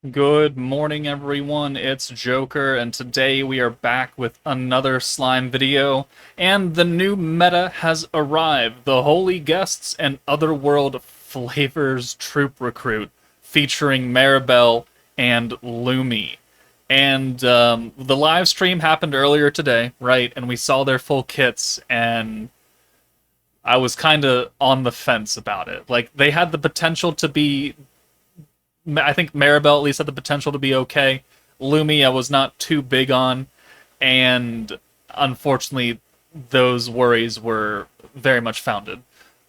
Good morning, everyone. It's Joker, and today we are back with another slime video. And the new meta has arrived: the Holy Guests and Otherworld Flavors Troop Recruit, featuring Marabel and Lumi. And the live stream happened earlier today, right? And we saw their full kits, and I was kind of on the fence about it. Like, they had the potential to be. I think Marabel at least had the potential to be okay. Lumi I was not too big on, and unfortunately, those worries were very much founded.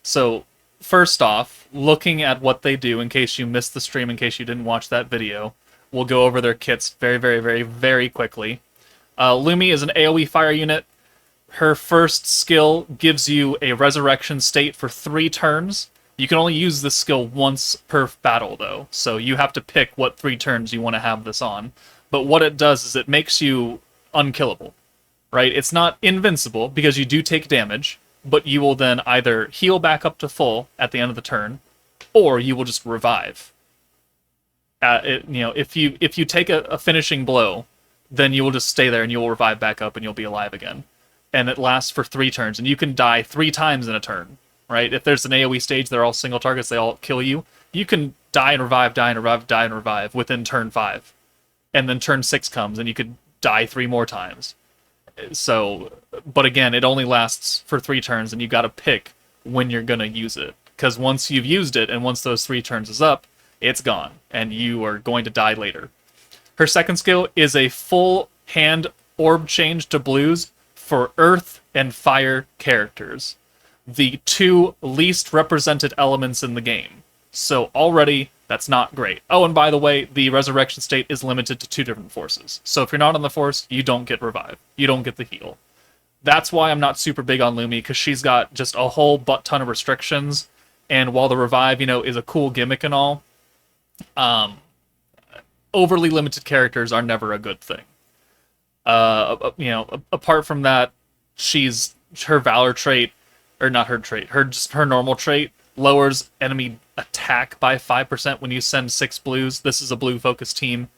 So, first off, looking at what they do, in case you missed the stream, in case you didn't watch that video, we'll go over their kits very, very, very, very quickly. Lumi is an AoE fire unit. Her first skill gives you a resurrection state for 3 turns. You can only use this skill once per battle, though, so you have to pick what 3 turns you want to have this on. But what it does is it makes you unkillable, right? It's not invincible, because you do take damage, but you will then either heal back up to full at the end of the turn, or you will just revive. If you take a finishing blow, then you will just stay there and you will revive back up and you'll be alive again. And it lasts for 3 turns, and you can die 3 times in a turn. Right? If there's an AoE stage, they're all single targets, they all kill you. You can die and revive, die and revive, die and revive within turn 5. And then turn 6 comes, and you could die 3 more times. So, but again, it only lasts for 3 turns, and you gotta pick when you're gonna use it. Because once you've used it, and once those 3 turns is up, it's gone, and you are going to die later. Her second skill is a full hand orb change to blues for earth and fire characters, the 2 least represented elements in the game. So already, that's not great. Oh, and by the way, the resurrection state is limited to 2 different forces. So if you're not on the force, you don't get revive. You don't get the heal. That's why I'm not super big on Lumi, because she's got just a whole butt ton of restrictions. And while the revive, is a cool gimmick and all, overly limited characters are never a good thing. Apart from that, her Valor trait, or not her trait, her normal trait lowers enemy attack by 5% when you send 6 blues. This is a blue focused team.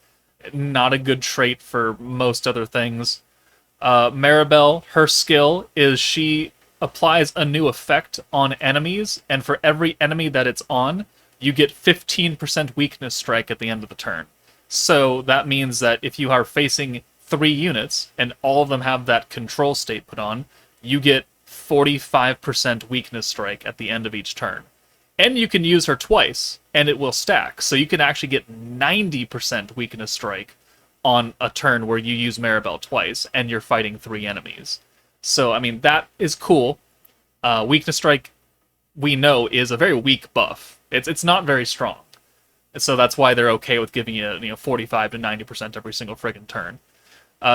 Not a good trait for most other things. Marabel, her skill is she applies a new effect on enemies, and for every enemy that it's on, you get 15% weakness strike at the end of the turn. So that means that if you are facing 3 units, and all of them have that control state put on, you get 45% weakness strike at the end of each turn. And you can use her twice, and it will stack. So you can actually get 90% weakness strike on a turn where you use Marabel twice, and you're fighting 3 enemies. So, that is cool. Weakness strike, we know, is a very weak buff. It's not very strong. And so that's why they're okay with giving you 45 to 90% every single friggin' turn.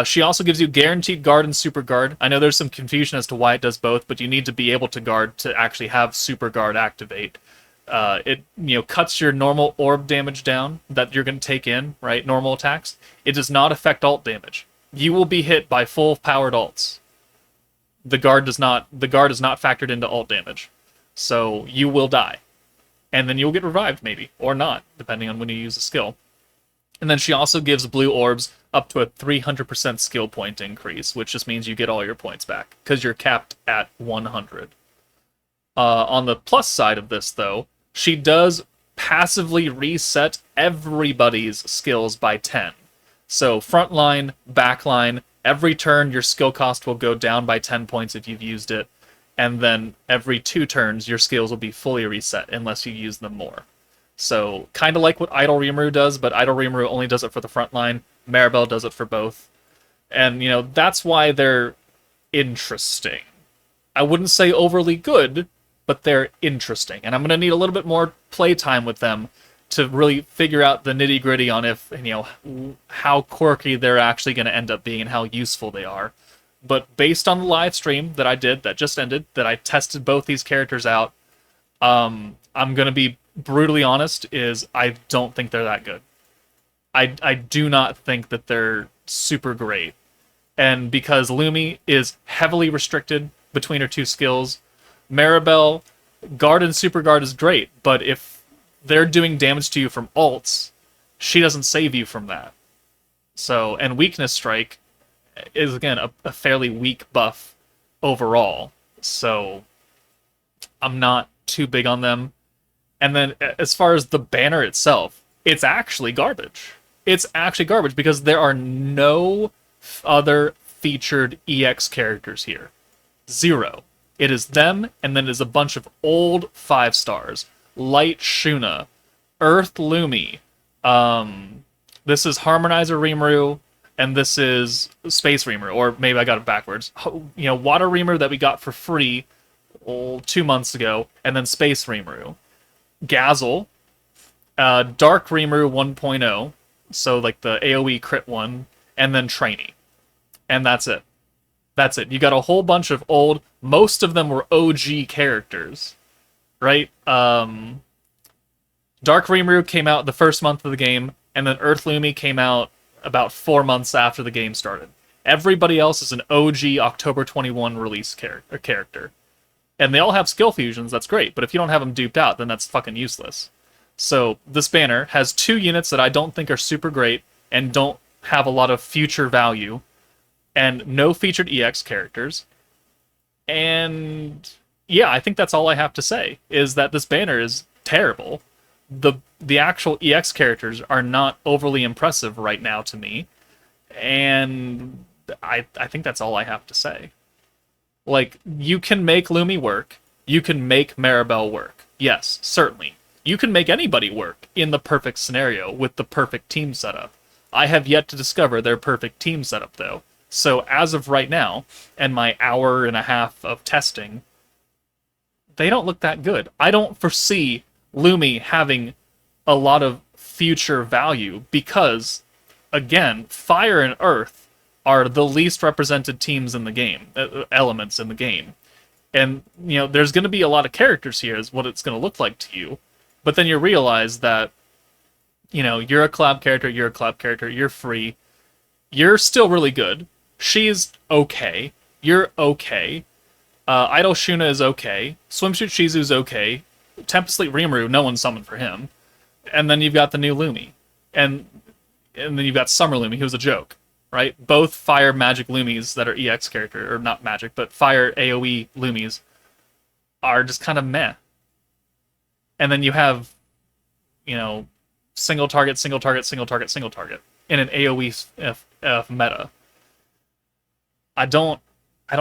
She also gives you guaranteed guard and super guard. I know there's some confusion as to why it does both, but you need to be able to guard to actually have super guard activate. It cuts your normal orb damage down that you're going to take in, right? Normal attacks. It does not affect alt damage. You will be hit by full powered alts. The guard is not factored into alt damage, so you will die, and then you'll get revived maybe or not, depending on when you use a skill. And then she also gives blue orbs up to a 300% skill point increase, which just means you get all your points back, because you're capped at 100. On the plus side of this, though, she does passively reset everybody's skills by 10. So frontline, backline, every turn your skill cost will go down by 10 points if you've used it, and then every 2 turns your skills will be fully reset unless you use them more. So, kind of like what Idle Rimuru does, but Idle Rimuru only does it for the front line. Marabel does it for both. And, that's why they're interesting. I wouldn't say overly good, but they're interesting. And I'm going to need a little bit more playtime with them to really figure out the nitty-gritty on if, how quirky they're actually going to end up being and how useful they are. But based on the live stream that I did, that just ended, that I tested both these characters out, I'm going to be brutally honest, is I don't think they're that good. I do not think that they're super great. And because Lumi is heavily restricted between her 2 skills, Marabel, guard and super guard is great, but if they're doing damage to you from alts, She doesn't save you from that. So, and Weakness Strike is, again, a fairly weak buff overall. So, I'm not too big on them. And then, as far as the banner itself, it's actually garbage. It's actually garbage because there are no other featured EX characters here. Zero. It is them, and then it is a bunch of old 5 stars. Light Shuna, Earth Lumi, this is Harmonizer Rimuru, and this is Space Rimuru, or maybe I got it backwards. Water Rimuru that we got for free 2 months ago, and then Space Rimuru. Gazel, Dark Rimuru 1.0, so like the AoE crit one, and then Trainee. And that's it. That's it. You got a whole bunch of old, most of them were OG characters, right? Dark Rimuru came out the first month of the game, and then Earth Lumi came out about 4 months after the game started. Everybody else is an OG October 21 release character. And they all have skill fusions, that's great, but if you don't have them duped out, then that's fucking useless. So this banner has 2 units that I don't think are super great and don't have a lot of future value, and no featured EX characters. And yeah, I think that's all I have to say, is that this banner is terrible. The actual EX characters are not overly impressive right now to me, and I think that's all I have to say. Like, you can make Lumi work, you can make Marabel work. Yes, certainly. You can make anybody work in the perfect scenario with the perfect team setup. I have yet to discover their perfect team setup, though. So as of right now, and my hour and a half of testing, they don't look that good. I don't foresee Lumi having a lot of future value because, again, Fire and Earth are the least represented teams in the game, elements in the game. And, there's going to be a lot of characters here is what it's going to look like to you. But then you realize that, you're a collab character, you're free. You're still really good. She's okay. You're okay. Idol Shuna is okay. Swimsuit Shizu's okay. Tempest Fleet Rimuru, no one summoned for him. And then you've got the new Lumi. And then you've got Summer Lumi, who's a joke, right? Both Fire Magic Lumis that are EX character, or not Magic, but Fire AoE Lumis are just kind of meh. And then you have, single target, single target, single target, single target in an AoE meta. I don't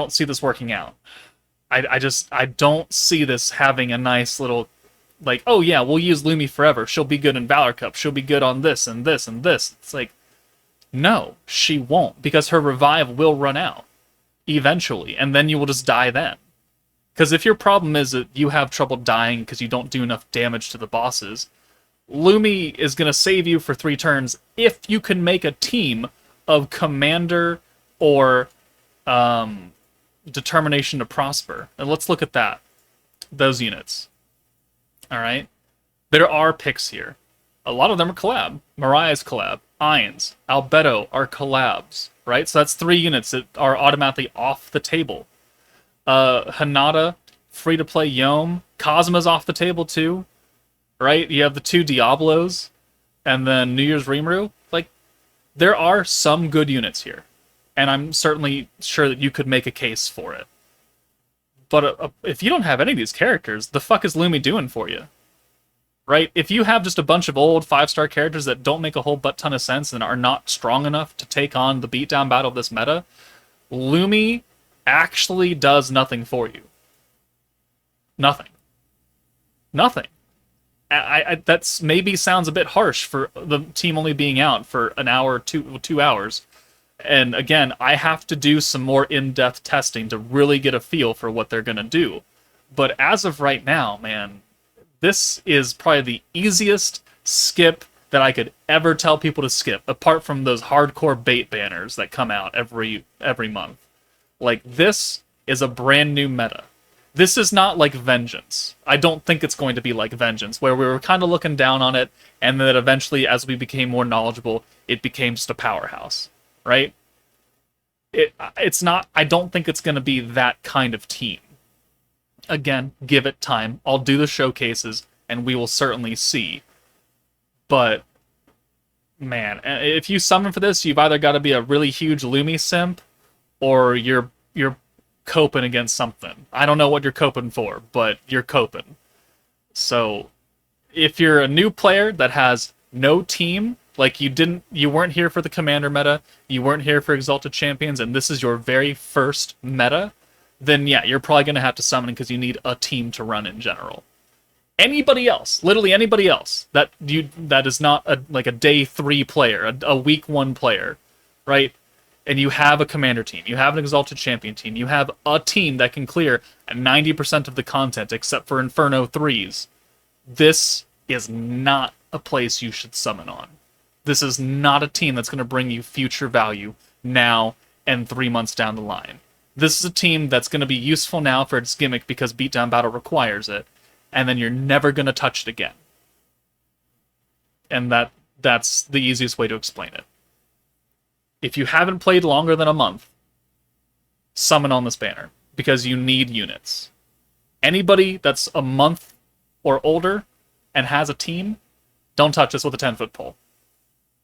see this working out. I don't see this having a nice little, like, oh yeah, we'll use Lumi forever. She'll be good in Valor Cup. She'll be good on this and this and this. It's like, no, she won't, because her revive will run out eventually, and then you will just die then. Because if your problem is that you have trouble dying because you don't do enough damage to the bosses, Lumi is going to save you for 3 turns if you can make a team of Commander or Determination to Prosper. And let's look at that. Those units. Alright? There are picks here. A lot of them are collab. Mariah's collab. Ainz, Albedo are collabs. Right? So that's 3 units that are automatically off the table. Hanada, free-to-play Yome. Cosma's off the table too. Right? You have the 2 Diablos. And then New Year's Rimuru. Like, there are some good units here. And I'm certainly sure that you could make a case for it. But if you don't have any of these characters, the fuck is Lumi doing for you? Right? If you have just a bunch of old 5-star characters that don't make a whole ton of sense and are not strong enough to take on the beatdown battle of this meta, Lumi actually does nothing for you. Nothing. Nothing. That's maybe sounds a bit harsh for the team only being out for an hour, 2 hours. And again, I have to do some more in-depth testing to really get a feel for what they're going to do. But as of right now, man, this is probably the easiest skip that I could ever tell people to skip, apart from those hardcore bait banners that come out every month. Like, this is a brand new meta. This is not like Vengeance. I don't think it's going to be like Vengeance, where we were kind of looking down on it, and then eventually, as we became more knowledgeable, it became just a powerhouse. Right? It's not, I don't think it's going to be that kind of team. Again, give it time. I'll do the showcases, and we will certainly see. But Man, if you summon for this, you've either got to be a really huge Lumi simp, or you're coping against something. I don't know what you're coping for, but you're coping. So if you're a new player that has no team, like you weren't here for the commander meta, you weren't here for Exalted Champions, and this is your very first meta, then yeah, you're probably gonna have to summon because you need a team to run in general. Anybody else, literally anybody else that is not like a day 3 player, a week 1 player, right? And you have a commander team, you have an Exalted Champion team, you have a team that can clear 90% of the content except for Inferno 3s. This is not a place you should summon on. This is not a team that's going to bring you future value now and 3 months down the line. This is a team that's going to be useful now for its gimmick because Beatdown Battle requires it, and then you're never going to touch it again. And that's the easiest way to explain it. If you haven't played longer than a month, summon on this banner, because you need units. Anybody that's a month or older and has a team, don't touch this with a 10-foot pole.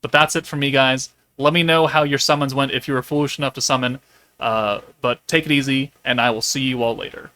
But that's it from me, guys. Let me know how your summons went if you were foolish enough to summon. But take it easy, and I will see you all later.